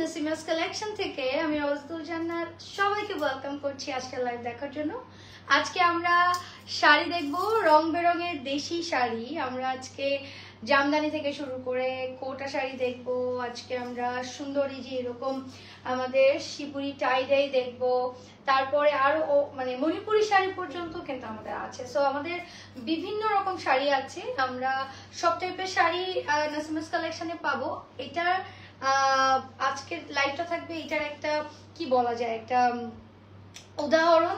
Nasima's collection থেকে আমি রওজতুল জান্নাত সবাইকে ওয়েলকাম করছি আজকের লাইভ দেখার জন্য। আজকে আমরা শাড়ি দেখব, রং বেরঙের দেশি শাড়ি। আমরা আজকে জামদানি থেকে শুরু করে কোটা শাড়ি দেখব। আজকে আমরা সুন্দরী যে এরকম আমাদের শিবুরি টাইডাই দেখব, তারপরে আরো মানে মণিপুরি শাড়ি পর্যন্ত কিন্তু আমাদের আছে। সো আমাদের বিভিন্ন রকম শাড়ি আছে, আমরা সব টাইপের শাড়ি নাসিমাস কালেকশনে পাবো। এটা আজকের লাইভটা থাকবে এটার একটা কি বলা যায়, একটা উদাহরণ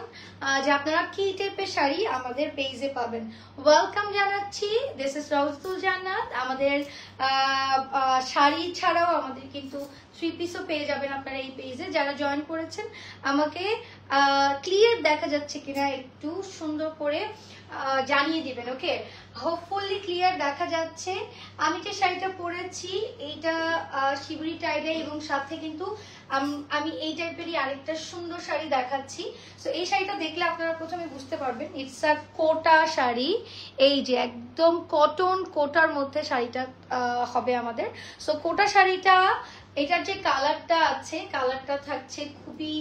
যে আপনারা কি টাইপের শাড়ি আমাদের পেজে পাবেন। ওয়েলকাম জানাচ্ছি, দিস ইজ রওজতুল জান্নাত। আমাদের শাড়ি ছাড়াও আমাদের কিন্তু 3 পিসও পেয়ে যাবেন আপনারা এই পেজে। যারা জয়েন করেছেন আমাকে ক্লিয়ার দেখা যাচ্ছে কিনা একটু সুন্দর করে জানিয়ে দিবেন। ওকে, হোপফুলি ক্লিয়ার দেখা যাচ্ছে। আমি যে শাড়িটা পরেছি এইটা শিবুরি টাইডে, এবং সাথে কিন্তু আমি এই টাইপেরই আরেকটা সুন্দর শাড়ি দেখাচ্ছি। সো এই শাড়িটা দেখলে আপনারা প্রথমে বুঝতে পারবেন ইটস আ কোটা শাড়ি। এই যে একদম কটন কোটার মধ্যে শাড়িটা হবে আমাদের। সো কোটা শাড়িটা, এটার যে কালারটা আছে, কালারটা থাকছে খুবই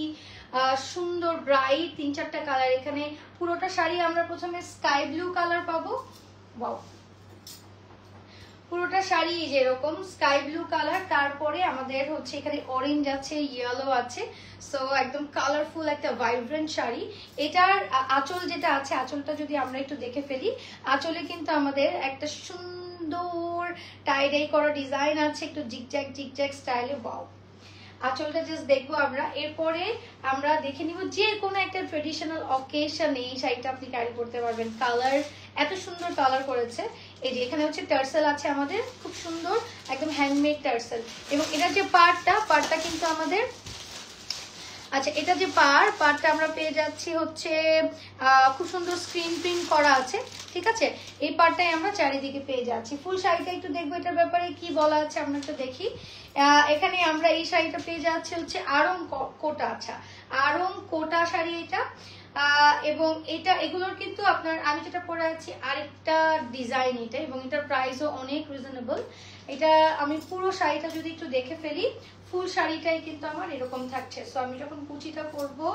সুন্দর ব্রাইট, 3-4টা কালার। এখানে পুরোটা শাড়ি আমরা প্রথমে স্কাই ব্লু কালার পাবো। ওয়াও, পুরোটা শাড়ি যেরকম স্কাই ব্লু কালার, তারপরে আমাদের হচ্ছে এখানে অরেঞ্জ আছে, ইয়েলো আছে। সো একদম কালারফুল একটা ভাইব্রেন্ট শাড়ি। এটার আঁচল যেটা আছে, আঁচলটা যদি আমরা একটু দেখে ফেলি, আঁচলে কিন্তু আমাদের একটা সুন্দর টাইডাই করা ডিজাইন আছে, একটু জিগজ্যাগ জিগজ্যাগ স্টাইলে। ওয়াও, আঁচলটা জাস্ট দেখবো আমরা। এরপরে আমরা দেখে নিব যে কোনো একটা ট্রেডিশনাল অকেশনে এই শাড়িটা আপনি ক্যারি করতে পারবেন। কালার এত সুন্দর কালার করেছে। এই যে এখানে হচ্ছে টার্সেল আছে আমাদের, খুব সুন্দর একদম হ্যান্ডমেড টার্সেল। এবং এটার যে পার্টটা কিন্তু আমাদের, আচ্ছা এটা যে পার্টটা আমরা পেয়ে যাচ্ছি হচ্ছে খুব সুন্দর স্ক্রিন প্রিন্ট করা আছে, ঠিক আছে। এই পার্টটাই আমরা চারিদিকে পেয়ে যাচ্ছি। ফুল শাড়িটা একটু দেখবো এটার ব্যাপারে কি বলা আছে আমরা একটু দেখি। এখানে আমরা এই শাড়িটা পেয়ে যাচ্ছি হচ্ছে আরং কোটা। আচ্ছা, আরং কোটা শাড়ি এটা। এবং এগুলোর কিন্তু আপনার, আমি যেটা পরে আছি আরেকটা ডিজাইন এটা, এবং এটার প্রাইসও অনেক রিজনেবল। এটা আমি পুরো শাড়িটা যদি একটু দেখে ফেলি, ফুল শাড়িটাই কিন্তু আমার এরকম থাকছে। সো আমি যখন কুচিটা পরবো,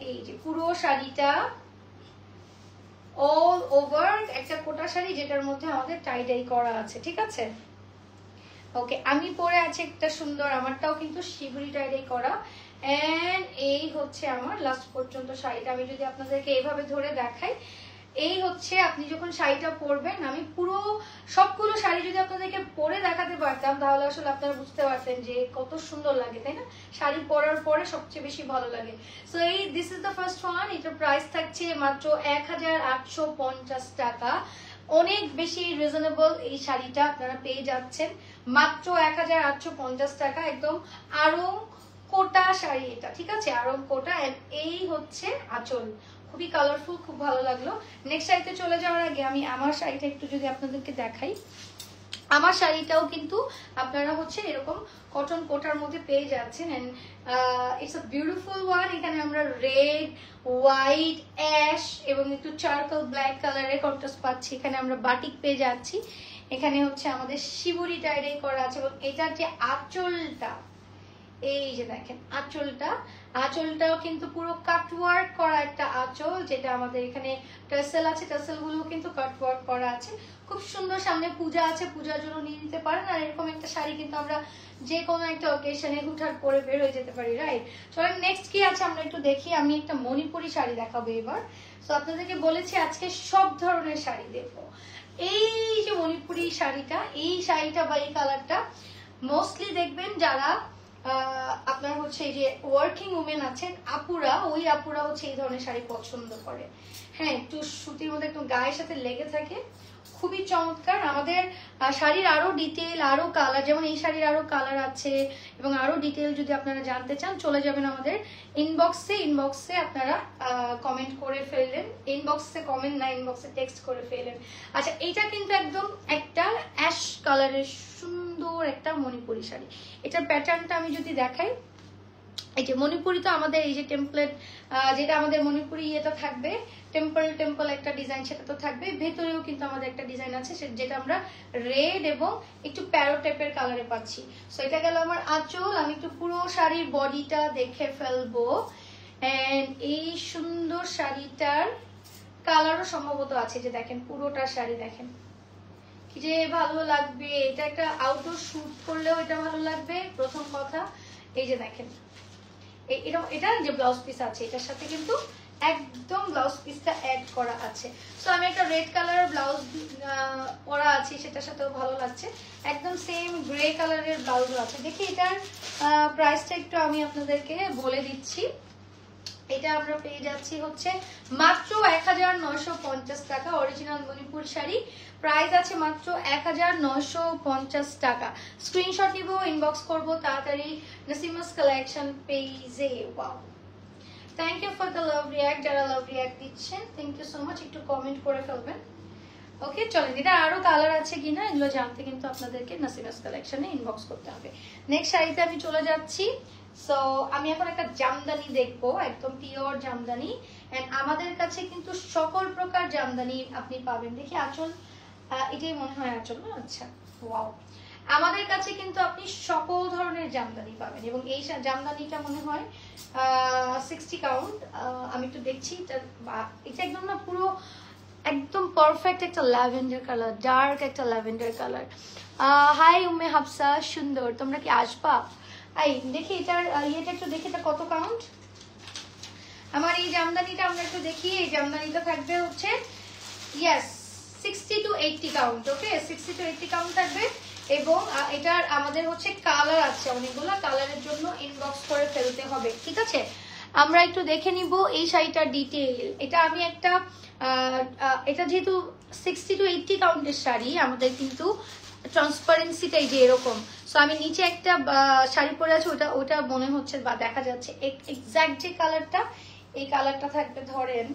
এই যে পুরো শাড়িটা অল ওভার একটা কোটা শাড়ি, যেটার মধ্যে আমাদের টাইডাই করা আছে, ঠিক আছে। ওকে, আমি পরে আছি একটা সুন্দর, আমারটাও কিন্তু শিবুরি টাইডাই করা। এন্ড এই হচ্ছে আমার লাস্ট পর্যন্ত শাড়িটা। আমি যদি আপনাদেরকে এইভাবে ধরে দেখাই, এই হচ্ছে আপনি যখন শাড়িটা পরবেন, আমি পুরো সবগুলো শাড়ি যদি আপনাদেরকে পরে দেখাতে পারতাম তাহলে আসলে আপনারা বুঝতে পারতেন যে কত সুন্দর লাগে, তাই না? শাড়ি পরার পরে সবচেয়ে বেশি ভালো লাগে। সো এই this is the first one. এটার প্রাইস থাকছে মাত্র 1850 টাকা। অনেক বেশি রিজনেবল এই শাড়িটা আপনারা পেয়ে যাচ্ছেন মাত্র 1850 টাকা। একদম আরং কোটা শাড়ি এটা, ঠিক আছে, আরং কোটা। এই হচ্ছে আঁচল, খুবই কালারফুল, খুব ভালো লাগলো। নেক্সট শাড়িতে চলে যাওয়ার আগে আমি আমার শাড়িটা একটু যদি আপনাদেরকে দেখাই। আমার শাড়িটাও কিন্তু আপনারা হচ্ছে এরকম কটন কোটার মধ্যে পেয়ে যাচ্ছেন। And it's a beautiful one. এখানে আমরা রেড, হোয়াইট, অ্যাশ এবং একটু চারকোল ব্ল্যাক কালারের কন্ট্রাস্ট পাচ্ছি। এখানে আমরা বাটিক পেয়ে যাচ্ছি। এখানে হচ্ছে আমাদের শিবুরি টাইডাই করা আছে। এবং এটার যে আঁচলটা, এই যে দেখেন আঁচলটাও কিন্তু পুরো কাটওয়ার্ক করা একটা আঁচল, যেটা আমাদের এখানে টার্সেল আছে, টার্সেল গুলো কিন্তু কাটওয়ার্ক করা আছে। খুব সুন্দর। সামনে পূজা আছে, পূজার জন্য নিয়ে নিতে পারেন। আর এরকম একটা শাড়ি কিন্তু আমরা যে কোনো একটা অকেশনে হুটহাট করে বের হয়ে যেতে পারি, রাইট? চলেন নেক্সট কি আছে আমরা একটু দেখি। আমি একটা মণিপুরি শাড়ি দেখাবো এবার। তো আপনাদেরকে বলেছি আজকে সব ধরনের শাড়ি দেখবো। এই যে মণিপুরি শাড়িটা, এই শাড়িটা বা এই কালারটা মোস্টলি দেখবেন যারা আপনার হচ্ছে এই যে ওয়ার্কিং উমেন আছেন, আপুরা, ওই আপুরা হচ্ছে এই ধরনের শাড়ি পছন্দ করে। হ্যাঁ, একটু সুতির মধ্যে একটু গায়ের সাথে লেগে থাকে, খুবই চমৎকার। আমাদের শাড়ির আরো ডিটেল, আরো কালার, যেমন এই শাড়ির আরো কালার আছে এবং আরো ডিটেল যদি আপনারা জানতে চান চলে যাবেন আমাদের ইনবক্সে আপনারা কমেন্ট করে ফেললেন। ইনবক্সে কমেন্ট না, ইনবক্সে টেক্সট করে ফেললেন। আচ্ছা, এইটা কিন্তু একদম একটা অ্যাশ কালারের সুন্দর একটা মণিপুরি শাড়ি। এটার প্যাটার্নটা আমি যদি দেখাই, এই যে মণিপুরি তো আমাদের এই যে টেমপ্লেট, যেটা আমাদের মণিপুরি ইয়েটা থাকবে, টেম্পল একটা ডিজাইন, সেটা তো থাকবে। ভেতরেও কিন্তু আমাদের একটা ডিজাইন আছে যেটা আমরা রেড এবং একটু প্যারোট টাইপের কালারে পাচ্ছি। সো এটা গেল আমার আঁচল। আমি একটু পুরো শাড়ির বডিটা দেখে ফেলবো। এন্ড এই সুন্দর শাড়িটার কালারও সম্ভবত আছে, যে দেখেন পুরোটা শাড়ি দেখেন কি যে ভালো লাগবে। এটা একটা আউটডোর শুট করলেও এটা ভালো লাগবে প্রথম কথা। এই যে দেখেন এটা যে ব্লাউজ পিস আছে এটার সাথে কিন্তু একদম ব্লাউজ পিসটা অ্যাড করা আছে। সো আমি একটা রেড কালারের ব্লাউজ পরা আছে, সেটার সাথেও ভালো লাগছে। একদম সেম গ্রে কালারের ব্লাউজও আছে। দেখি এটার প্রাইসটা একটু আমি আপনাদেরকে বলে দিচ্ছি। এটা আমরা পেয়ে যাচ্ছি হচ্ছে মাত্র 1950 টাকা। অরিজিনাল মণিপুর শাড়ি, প্রাইস আছে মাত্র 1950 টাকা। স্ক্রিনশট নিব, ইনবক্স করব তাড়াতাড়ি নাসিমাস কালেকশন পেজে। Wow, thank you for the love react. যারা লাভ রিয়াক্ট দিচ্ছেন থ্যাংক ইউ সো মাচ, একটু কমেন্ট করে ফেলবেন। ওকে চলেন, এটা আরো কালার আছে কিনা এগুলো জানতে কিন্তু আপনাদেরকে নাসিমাস কালেকশনে ইনবক্স করতে হবে। নেক্সট শাড়িতে আমি চলে যাচ্ছি। সো আমি এখন একটা জামদানি দেখবো, একদম পিওর জামদানি। এন্ড আমাদের কাছে কিন্তু সকল প্রকার জামদানি আপনি পাবেন। দেখি আঁচল, এটাই মনে হয় আঁচল না? আচ্ছা, ওয়াও। আমাদের কাছে কিন্তু আপনি সকল ধরনের জামদানি পাবেন এবং এই জামদানিটা মনে হয় 60 কাউন্ট। আমি একটু দেখছি, এটা একদম না পুরো একদম পারফেক্ট একটা ল্যাভেন্ডার কালার, ডার্ক একটা lavender colour. Hi Umme Hafsa, সুন্দর, তোমরা কি আসবা? এই দেখি এটার ইয়েটা একটু দেখি, এটা কত কাউন্ট আমার এই জামদানিটা। আমরা একটু দেখি, এই জামদানিটা থাকবে হচ্ছে yes 60 to 80 count. Okay, 60 to 80 count থাকবে। এবং এটার আমাদের হচ্ছে কালার আছে অনেকগুলো, কালারের জন্য ইনবক্স করে ফেলতে হবে, ঠিক আছে? আমরা একটু দেখে নিব এই শাড়িটার ডিটেইল। এটা আমি একটা এটা যেহেতু 60 to 80 কাউন্টের শাড়ি, আমাদের কিন্তু ট্রান্সপারেন্সিটাই যে এরকম। সো আমি নিচে একটা শাড়ি পরে আছি, ওটা মনে হচ্ছে বা দেখা যাচ্ছে এক্সাক্ট যে কালারটা, এই কালারটা থাকবে। ধরেন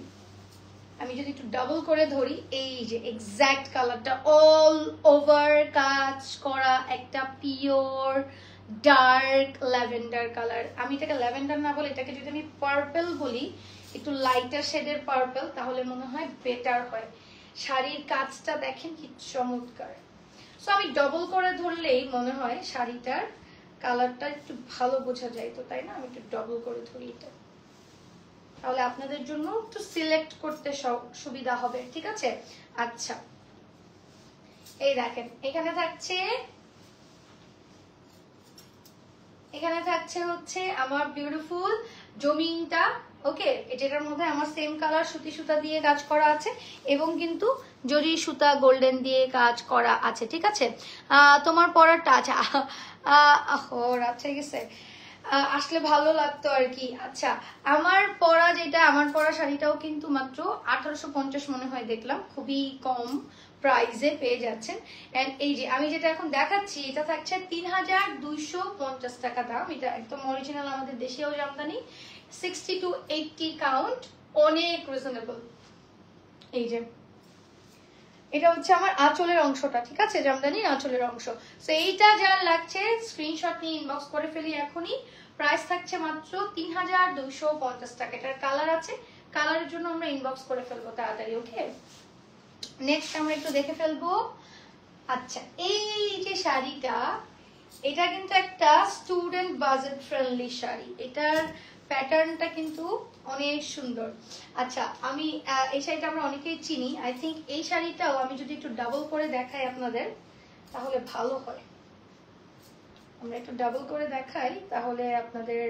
আমি যদি একটু ডাবল করে ধরি, এই যে এক্সাক্ট কালারটা, অল ওভার কাজ করা একটা পিওর ডার্ক ল্যাভেন্ডার কালার। আমি এটাকে ল্যাভেন্ডার না বলে এটাকে যদি আমি পার্পল বলি, একটু লাইটার শেডের পার্পল, তাহলে মনে হয় বেটার হয়। শাড়ির কাজটা দেখেন কি চমৎকার। সো আমি ডবল করে ধরলেই মনে হয় শাড়িটার কালারটা একটু ভালো বোঝা যায়, তো তাই না? আমি একটু ডবল করে ধরি এটা, তাহলে আপনাদের জন্য একটু সিলেক্ট করতে সুবিধা হবে, ঠিক আছে? আচ্ছা, এই দেখেন এখানে থাকছে হচ্ছে আমার বিউটিফুল জমিনটা। ওকে, যেটার মধ্যে আমার সেম কালার সুতি সুতা দিয়ে কাজ করা আছে এবং কিন্তু জরি সুতা গোল্ডেন দিয়ে কাজ করা আছে, ঠিক আছে? তোমার পরারটা আছে আচ্ছা গেছে, আসলে ভালো লাগতো আর কি। আচ্ছা, আমার পরা শাড়িটাও কিন্তু মাত্র 1850 মনে হয় দেখলাম, খুবই কম প্রাইসে পেয়ে যাচ্ছেন। এন্ড এই যে আমি যেটা এখন দেখাচ্ছি, এটা থাকছে 3250 টাকা দাম। এটা একদম অরিজিনাল আমাদের দেশীয় জামদানি, 60 to 80 কাউন্ট, অনেক রিজনেবল। এই যে এটা হচ্ছে আমার আঁচলের অংশটা, ঠিক আছে? জামদানির আঁচলের অংশ। সো এইটা যার লাগছে স্ক্রিনশট নিয়ে ইনবক্স করে ফেলি এখনই। প্রাইস থাকছে মাত্র 3250 টাকা। এটার কালার আছে, কালারের জন্য আমরা ইনবক্স করে ফেলবো তাড়াতাড়ি। ওকে, নেক্সট আমরা একটু দেখে ফেলবো। আচ্ছা, এই যে শাড়িটা, এটা কিন্তু একটা স্টুডেন্ট বাজেট ফ্রেন্ডলি শাড়ি। এটার প্যাটার্নটা কিন্তু অনেক সুন্দর। আচ্ছা, আমি এই শাড়িটা আমরা অনেকেই চিনি। আই থিঙ্ক এই শাড়িটাও আমি যদি একটু ডাবল করে দেখাই আপনাদের, তাহলে ভালো হয়। আমরা একটু ডাবল করে দেখাই, তাহলে আপনাদের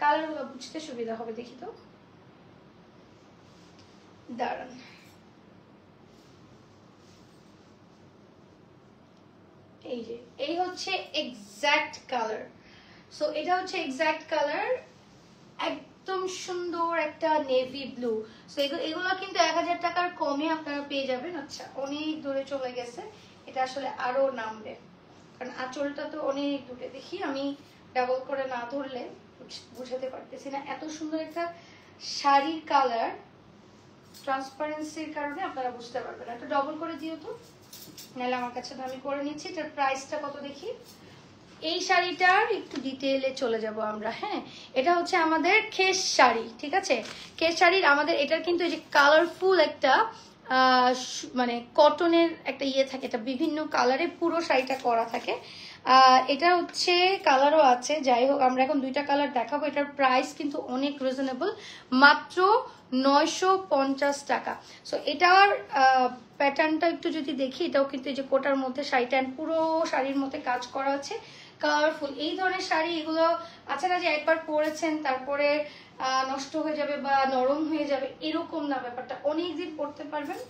কালারগুলো বুঝতে সুবিধা হবে। দেখি তো, দাঁড়ান। এই যে এই হচ্ছে এক্সাক্ট কালার। সো এটা হচ্ছে এক্সাক্ট কালার, একদম সুন্দর একটা নেভি ব্লু। সো এগুলো কিন্তু 1000 টাকার কমে আপনারা পেয়ে যাবেন। আচ্ছা, অনেক দূরে চলে গেছে, এটা আসলে আরো নামবে কারণ আঁচলটা তো অনেক দূরে। দেখি আমি ডাবল করে না ধরলে বুঝাতে পারতেছি না। এত সুন্দর একটা শাড়ির কালার, ট্রান্সপারেন্সির কারণে আপনারা বুঝতে পারবেন। একটা ডবল করে দিও তো, নাহলে আমার কাছে আমি করে নিচ্ছি। এটার প্রাইসটা কত দেখি। এই শাড়িটার একটু ডিটেইলে চলে যাব আমরা। হ্যাঁ, এটা হচ্ছে আমাদের খেস শাড়ি, ঠিক আছে? খেস শাড়ির আমাদের এটার কিন্তু এই যে কালারফুল একটা মানে কটনের একটা ইয়ে থাকে, এটা বিভিন্ন কালারে পুরো শাড়িটা করা থাকে। এটা হচ্ছে কালারও আছে, যাই হোক আমরা এখন দুইটা কালার দেখাবো। এটার প্রাইস কিন্তু অনেক রিজনেবল, মাত্র 950 টাকা। সো এটার প্যাটার্নটা একটু যদি দেখি, এটাও কিন্তু এই যে কোটার মধ্যে শাড়িটা পুরো শাড়ির মধ্যে কাজ করা আছে, কালারফুল। এই ধরনের শাড়ি এগুলো আছে না যে একবার পরেছেন তারপরে নষ্ট হয়ে যাবে বা নরম হয়ে যাবে, এরকম না, ব্যাপারটা অনেকদিন পরতে পারবেন।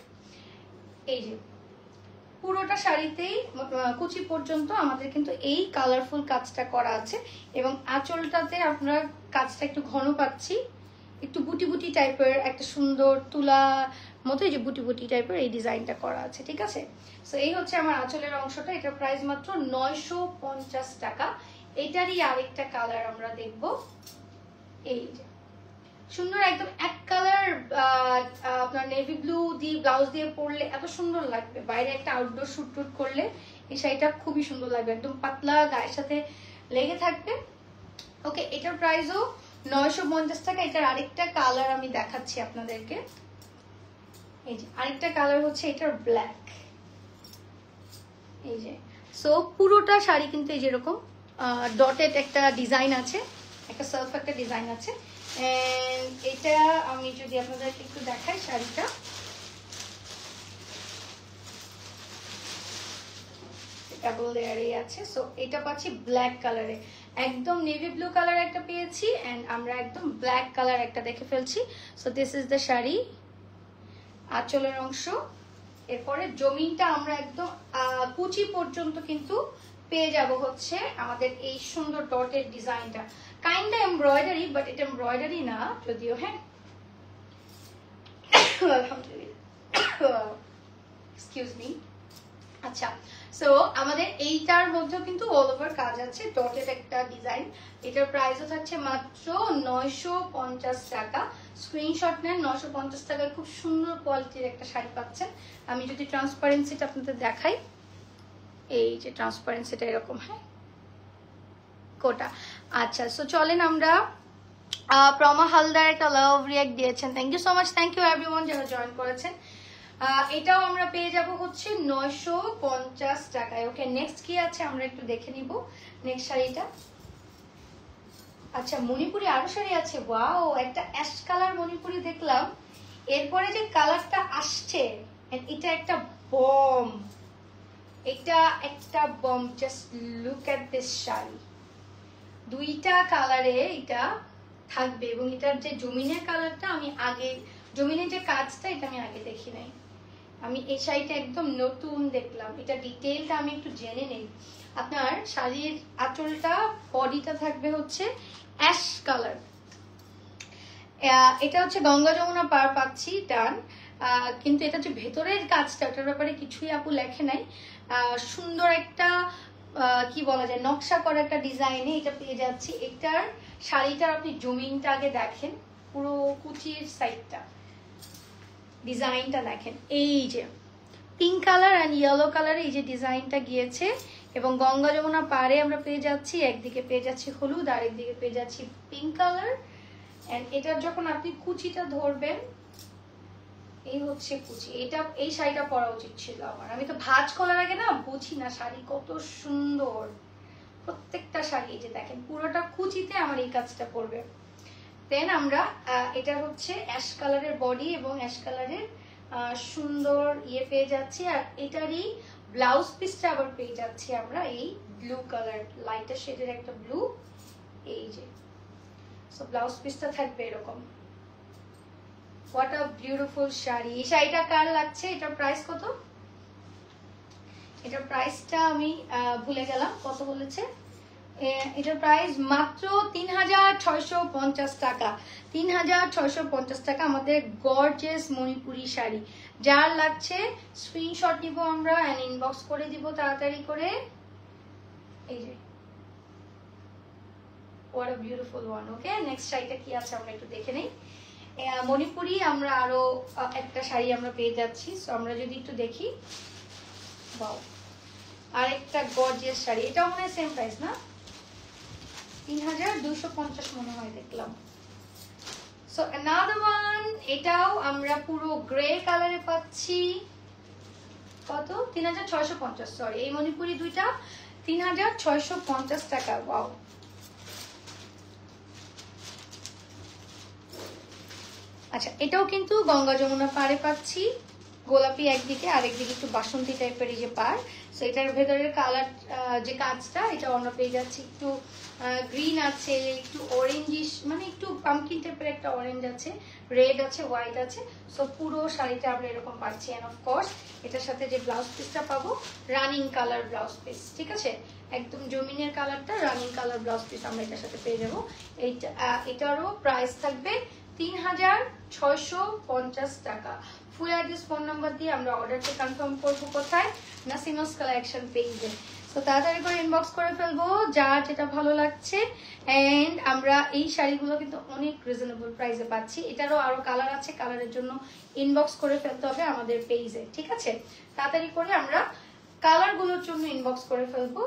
এই যে পুরোটা শাড়িতেই কুচি পর্যন্ত আমাদের কিন্তু এই কালারফুল কাজটা করা আছে, এবং আঁচলটাতে আপনারা কাজটা একটু ঘন পাচ্ছি, একটু বুটি বুটি টাইপের একটা সুন্দর তুলা মতো এই যে বুটি বুটি টাইপের এই ডিজাইনটা করা আছে, ঠিক আছে? সো এই হচ্ছে আমার আঁচলের অংশটা, এটার প্রাইস মাত্র 950 টাকা। এটারই আরেকটা কালার আমরা দেখব। এই যে সুন্দর একদম এক কালার, আপনার নেভি ব্লু দিয়ে ব্লাউজ দিয়ে পরলে এত সুন্দর লাগবে, বাইরে একটা আউটডোর শুট টুট করলে এই শাড়িটা খুবই সুন্দর লাগবে, একদম পাতলা গায়ের সাথে লেগে থাকবে। ওকে, এটার প্রাইসও 950 টাকা। এটার আরেকটা কালার আমি দেখাচ্ছি আপনাদেরকে। এই যে আরেকটা কালার হচ্ছে এটার ব্ল্যাক। এই যে সো পুরোটা শাড়ি কিন্তু এই যেরকম ডটেড একটা ডিজাইন আছে, একটা সেলফ একটা ডিজাইন আছে। এটা আমি যদি আপনাদেরকে একটু দেখাই, শাড়িটা ডাবল লেয়ারে আছে। সো এটা পাচ্ছি ব্ল্যাক কালারে, একদম নেভি ব্লু কালার একটা পেয়েছি, এন্ড আমরা একদম ব্ল্যাক কালার একটা দেখে ফেলছি। So this is the sari, আঁচলের অংশ। এরপরে জমিনটা আমরা একদম কুচি পর্যন্ত কিন্তু পেয়ে যাব হচ্ছে আমাদের এই সুন্দর ডটের ডিজাইনটা, কাইন্ডা এমব্রয়ডারি, বাট এটা এমব্রয়ডারি না যদিও। হ্যাঁ, আলহামদুলিল্লাহ, এক্সকিউজ মি। আচ্ছা, সো আমাদের এইটার মধ্যেও কিন্তু অল ওভার কাজ আছে, ডটের একটা ডিজাইন। এটার প্রাইসও থাকছে মাত্র 950 টাকা। স্ক্রিনশট নেন, 950 টাকায় খুব সুন্দর কোয়ালিটির একটা শাড়ি পাচ্ছেন। আমি যদি ট্রান্সপারেন্সিটা আপনাদের দেখাই, এই যে ট্রান্সপারেন্সিটা এরকম। হ্যাঁ, কোটা। আচ্ছা, সো চলেন আমরা প্রমা হালদার একটা লাভ রিঅ্যাক্ট দিয়েছেন, thank you so much, thank you everyone যারা জয়েন করেছেন। এটাও আমরা পেয়ে যাব হচ্ছে 950 টাকায়। ওকে, নেক্সট কি আছে আমরা একটু দেখে নিব, নেক্সট শাড়িটা। আচ্ছা, মণিপুরি আরো শাড়ি আছে। ওয়াও, একটা অ্যাশ কালার মণিপুরি দেখলাম, এরপরে যে কালারটা আসছে এটা একটা বম, এটা একটা bomb. Just look at this sari, দুইটা কালারে এটা থাকবে, এবং এটার যে জমিনের কালারটা আমি আগে, জমিনের যে কাজটা এটা আমি আগে দেখি নাই, আমি এই শাড়িটা একদম নতুন দেখলাম। এটা ডিটেইলটা আমি একটু জেনে নেই। আপনার শাড়ির আঁচলটা, বডিটা থাকবে হচ্ছে অ্যাশ কালার। এটা হচ্ছে গঙ্গা যমুনা পার পাচ্ছি ডান, কিন্তু এটা যে ভেতরের কাজটা ওটার ব্যাপারে কিছুই আপু লেখে নাই। সুন্দর একটা কি বলা যায়, নকশা করা একটা ডিজাইনে এটা পেয়ে যাচ্ছি। এটার শাড়িটার আপনি জমিনটা আগে দেখেন, পুরো কুচির সাইডটা, ডিজাইনটা দেখেন। এই যে পিঙ্ক কালার অ্যান্ড ইয়েলো কালারে এই যে ডিজাইনটা গিয়েছে, এবং গঙ্গা যমুনা পারে আমরা পেয়ে যাচ্ছি, একদিকে পেয়ে যাচ্ছি হলুদ আর একদিকে পেয়ে যাচ্ছি পিঙ্ক কালার। এন্ড এটার যখন আপনি কুচিটা ধরবেন, এই হচ্ছে কুচি। এটা এই শাড়িটা পরা উচিত ছিল আমার, আমি তো ভাঁজ করার আগে না বুঝি না শাড়ি কত সুন্দর। প্রত্যেকটা শাড়ি এই যে দেখেন পুরোটা কুচিতে আমার এই কাজটা করবে। দেন আমরা এটা হচ্ছে অ্যাশ কালারের বডি এবং অ্যাশ কালারের সুন্দর ইয়ে পেয়ে যাচ্ছি, আর এটারই ব্লাউজ পিসটা আবার পেয়ে যাচ্ছি আমরা এই ব্লু কালার, লাইটার শেডের একটা ব্লু। এই যে সো ব্লাউজ পিসটা থাকবে এরকম। What a beautiful sari. এই শাড়িটা কার লাগছে? এটার প্রাইস কত? এটার প্রাইসটা আমি ভুলে গেলাম, কত বলেছে। এটার প্রাইস মাত্র 3650 টাকা। 3650 টাকা আমাদের গর্জিয়াস মণিপুরি শাড়ি। যার লাগছে স্ক্রিনশট নিব আমরা এন্ড ইনবক্স করে দিব তাড়াতাড়ি করে। এই যে what a beautiful one. Okay, next শাড়িটা কি আছে আমরা একটু দেখে নেই। মণিপুরি আমরা আরো একটা শাড়ি আমরা পেয়ে যাচ্ছি, সো আমরা যদি একটু দেখি। ওয়াও, আরেকটা গর্জিয়াস শাড়ি, এটাও মনে হয় সেম প্রাইস না, 3250 মনে হয় দেখলাম। সো another one, এটাও আমরা পুরো গ্রে কালারে পাচ্ছি, কত 3650, সরি এই মণিপুরি দুইটা 3650 টাকা। ওয়াও, আচ্ছা এটাও কিন্তু গঙ্গা যমুনা পাড়ে পাচ্ছি, গোলাপি একদিকে আরেকদিকে একটু বাসন্তী টাইপের এই যে পাড়। সো এটার ভেতরের কালার যে কাজটা, এটা আমরা পেয়ে যাচ্ছি একটু গ্রিন আছে, একটু অরেঞ্জিশ, মানে একটু পামকিন টাইপের একটা অরেঞ্জ আছে, রেড আছে, হোয়াইট আছে। সো পুরো শাড়িটা আমরা এরকম পাচ্ছি। এন্ড অফ কোর্স এটার সাথে যে ব্লাউজ পিসটা পাবো রানিং কালার ব্লাউজ পিস, ঠিক আছে, একদম জমিনের কালারটা রানিং কালার ব্লাউজ পিস আমরা এটার সাথে পেয়ে যাবো। এটারও প্রাইস থাকবে 3650 টাকা। ফুল অ্যাড্রেস ফোন নাম্বার দিয়ে আমরা অর্ডারটা কনফার্ম করবো কোথায়, নাসিমাস কালেকশন পেজে। তো তাড়াতাড়ি করে ইনবক্স করে ফেলবো যার যেটা ভালো লাগছে। এন্ড আমরা এই শাড়িগুলো কিন্তু অনেক রিজনেবল প্রাইসে পাচ্ছি। এটারও আরো কালার আছে, কালারের জন্য ইনবক্স করে ফেলতে হবে আমাদের পেজে, ঠিক আছে। তাড়াতাড়ি করে আমরা কালারগুলোর জন্য ইনবক্স করে ফেলবো।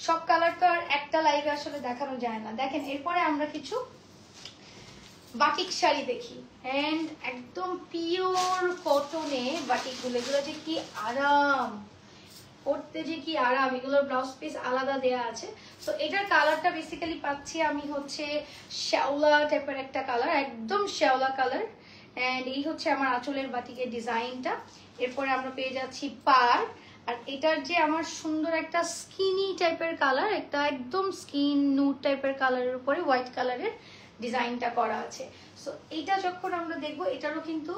সব কালার তো আর একটা লাইভে আসলে দেখানো যায় না। দেখেন এরপরে আমরা কিছু বাটিক শাড়ি দেখি। এন্ড একদম পিওর কটনে বাটিক গুলো, এগুলো যে কি আরাম পরতে, যে কি আরাম, এগুলোর ব্লাউজ পিস আলাদা দেয়া আছে। তো এটার কালারটা বেসিক্যালি পাচ্ছি আমি হচ্ছে শ্যাওলা টাইপের একটা কালার, একদম শ্যাওলা কালার। এন্ড এই হচ্ছে আমার আঁচলের বাটিকের ডিজাইনটা। এরপরে আমরা পেয়ে যাচ্ছি পার, আর এটার যে আমার সুন্দর একটা স্কিনি টাইপের কালার, একটা একদম স্কিন নুড টাইপের কালারের উপরে হোয়াইট কালারের ডিজাইনটা করা আছে। সো এটা যখন আমরা দেখবো, এটারও কিন্তু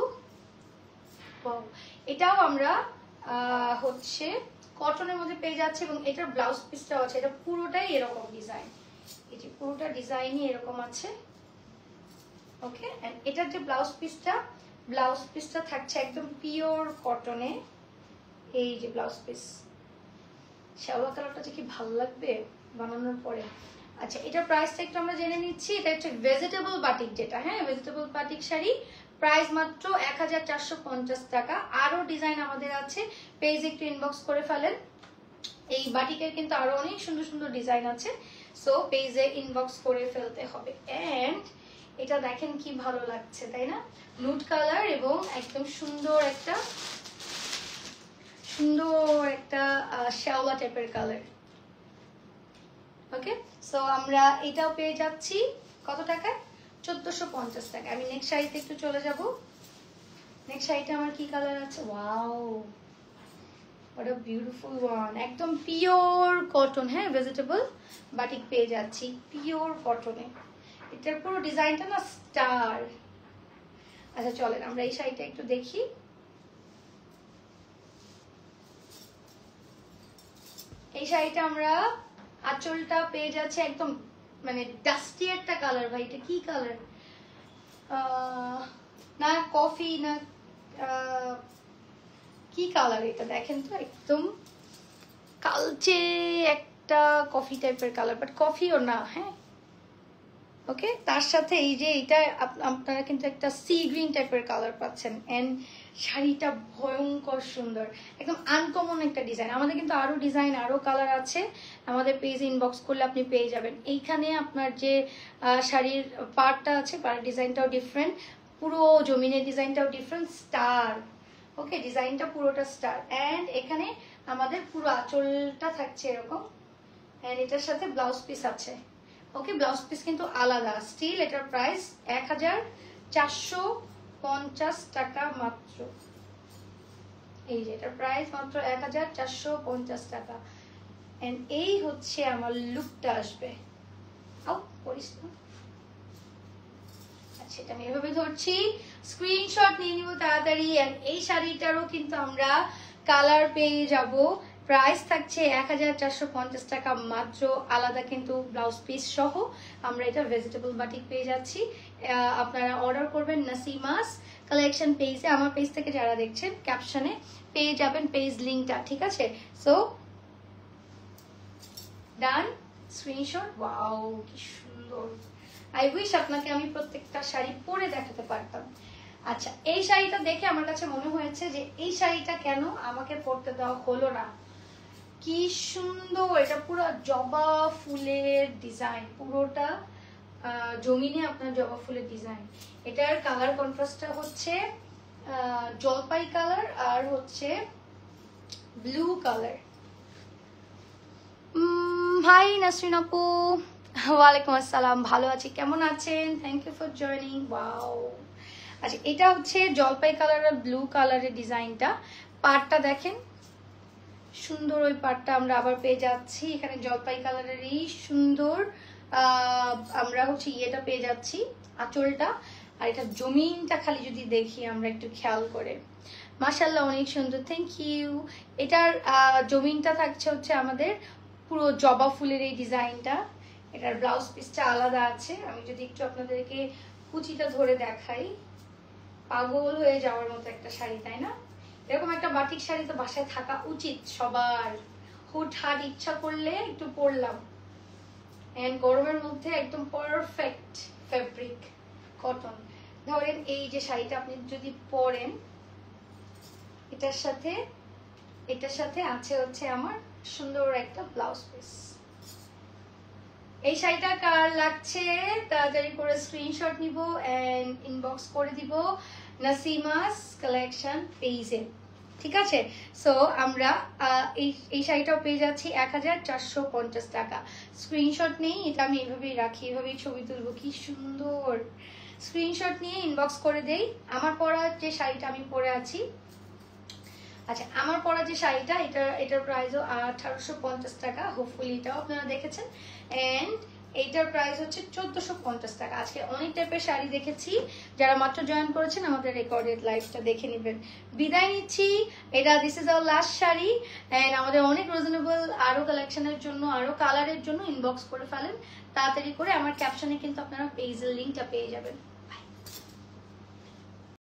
এটাও আমরা হচ্ছে কটনের মধ্যে পেয়ে যাচ্ছে, এবং এটার ব্লাউজ পিসটাও আছে। এটা পুরোটাই এরকম ডিজাইন, এই যে পুরোটা ডিজাইনই এরকম আছে, ওকে। এন্ড এটার যে ব্লাউজ পিসটা থাকছে একদম পিওর কটনে। এই যে ব্লাউজ পিস, শ্যাওলা কালারটা যে কি ভালো লাগবে বানানোর পরে। আচ্ছা এটার প্রাইসটা একটু আমরা জেনে নিচ্ছি। এটা হচ্ছে ভেজিটেবল বাটিক, যেটা হ্যাঁ ভেজিটেবল বাটিক শাড়ি, প্রাইস মাত্র 1450 টাকা। আরো ডিজাইন আমাদের আছে, পেজ একটু ইনবক্স করে ফেলেন। এই বাটিকের কিন্তু আরো অনেক সুন্দর সুন্দর ডিজাইন আছে, সো পেজে ইনবক্স করে ফেলতে হবে। এন্ড এটা দেখেন কি ভালো লাগছে, তাই না, নুড কালার এবং একদম সুন্দর একটা শ্যাওলা টাইপের কালার, ওকে। সো আমরা এটাও পেয়ে যাচ্ছি কত টাকায়, 1450 টাকা। আমি নেক্সট শাড়িতে একটু চলে যাব। নেক্সট শাড়িটা আমার কি কালার আছে, wow what a beautiful one, একদম পিওর কটন, হ্যাঁ ভেজিটেবল বাটিক পেয়ে যাচ্ছি পিওর কটনে। এটার পুরো ডিজাইনটা না স্টার। আচ্ছা চলেন আমরা এই শাড়িটা একটু দেখি। এই শাড়িটা আমরা আঁচলটা পেয়ে যাচ্ছে একদম মানে ডাস্টি একটা কালার। ভাই এটা কি কালার, না কফি না কি কালার এটা, দেখেন তো একদম কালচে একটা কফি টাইপের কালার, বাট কফিও না, হ্যাঁ ওকে। তার সাথে এই যে এটা আপনারা কিন্তু একটা সি গ্রিন টাইপের কালার পাচ্ছেন। এন্ড শাড়িটা ভয়ঙ্কর সুন্দর, একদম আনকমন একটা ডিজাইন। আমাদের কিন্তু আরো ডিজাইন আরো কালার আছে, আমাদের পেজে ইনবক্স করলে আপনি পেয়ে যাবেন। এইখানে আপনার যে শাড়ির পার্টটা আছে, পার্ট ডিজাইনটাও ডিফারেন্ট, পুরো জমিনের ডিজাইনটাও ডিফারেন্ট, স্টার, ওকে ডিজাইনটা পুরোটা স্টার। এন্ড এখানে আমাদের পুরো আঁচলটা থাকছে এরকম। এন্ড এটার সাথে ব্লাউজ পিস আছে, ওকে ব্লাউজ পিস কিন্তু আলাদা। স্টিল এটার প্রাইস 1450 টাকা মাত্র। এই যে এটার প্রাইস মাত্র 1450 টাকা। এন্ড এই হচ্ছে আমার লুকটা আসবে। আচ্ছা এটা আমি এভাবে ধরছি, স্ক্রিনশট নিয়ে নিব তাড়াতাড়ি। এন্ড এই শাড়িটারও কিন্তু আমরা কালার পেয়ে যাব। প্রাইস থাকছে 1450 টাকা মাত্র, আলাদা কিন্তু ব্লাউজ পিস সহ আমরা এটা ভেজিটেবল বাটিক পেয়ে যাচ্ছি। আপনারা অর্ডার করবেন নাসিমাস কালেকশন পেজে। আমার পেজ থেকে যারা দেখছেন ক্যাপশনে পেয়ে যাবেন পেজ লিংকটা, ঠিক আছে। সো ডান, স্ক্রিনশট। ওয়াও কি সুন্দর, আই উইশ আপনাকে আমি প্রত্যেকটা শাড়ি পরে দেখাতে পারতাম। আচ্ছা এই শাড়িটা দেখে আমার কাছে মনে হয়েছে যে এই শাড়িটা কেন আমাকে পরতে দেওয়া হলো না। কি সুন্দর, এটা পুরো জবা ফুলের ডিজাইন, পুরোটা জমিনে আপনার জবা ফুলের ডিজাইন। এটার কালার কন্ট্রাস্টটা হচ্ছে জলপাই কালার আর হচ্ছে ব্লু কালার। হাই নাসরিন আপু, ওয়ালাইকুম আসসালাম, ভালো আছি, কেমন আছেন? Thank you for joining. Wow, আচ্ছা এটা হচ্ছে জলপাই কালার আর ব্লু কালারের ডিজাইনটা। পাড়টা দেখেন সুন্দর, ওই পাড়টা আমরা আবার পেয়ে যাচ্ছি এখানে জলপাই কালারের এই সুন্দর আমরা হচ্ছে ইয়েটা পেয়ে যাচ্ছি আঁচলটা। আর এটা জমিনটা খালি যদি দেখি আমরা একটু খেয়াল করে, মাশাআল্লাহ অনেক সুন্দর, থ্যাংক ইউ। এটার জমিনটা থাকছে হচ্ছে আমাদের পুরো জবা ফুলের এই ডিজাইনটা। এটার ব্লাউজ পিসটা আলাদা আছে। আমি যদি একটু আপনাদেরকে কুচিটা ধরে দেখাই, পাগল হয়ে যাওয়ার মতো একটা শাড়ি, তাই না? এরকম একটা বাটিক শাড়ি তো বাসায় থাকা উচিত সবার। হুটহাট ইচ্ছা করলে একটু পরলাম। এন্ড গরমের মধ্যে একদম পারফেক্ট ফেব্রিক কটন। ধরেন এই যে শাড়িটা আপনি যদি পরেন, এটার সাথে আছে হচ্ছে আমার সুন্দর একটা ব্লাউজ পিস। এই শাড়িটা কার লাগছে তাড়াতাড়ি করে স্ক্রিনশট নিব এন্ড ইনবক্স করে দিব নাসিমাস কালেকশন পেজে, ঠিক আছে? সো আমরা এই শাড়িটাও পেয়ে যাচ্ছি 1450 টাকা। স্ক্রিনশট নেই, এটা আমি এভাবেই রাখি, এভাবেই ছবি তুলবো, কি সুন্দর। স্ক্রিনশট নিয়ে ইনবক্স করে দেই। আমার পরা যে শাড়িটা আমি পরে আছি, আচ্ছা আমার পরা যে শাড়িটা, এটার প্রাইসও 1850 টাকা। হোপফুলি এটাও আপনারা দেখেছেন। এন্ড এইটার প্রাইস হচ্ছে 1450 টাকা। আজকে অনেক টাইপের শাড়ি দেখেছি, যারা মাত্র জয়েন করেছেন আমাদের রেকর্ডেড লাইভটা দেখে নেবেন। বিদায় নিচ্ছি, এটা this is our last sari. And আমাদের অনেক রিজনেবল আরো কালেকশনের জন্য, আরো কালারের জন্য ইনবক্স করে ফেলেন তাড়াতাড়ি করে। আমার ক্যাপশনে কিন্তু আপনারা পেজের লিঙ্কটা পেয়ে যাবেন।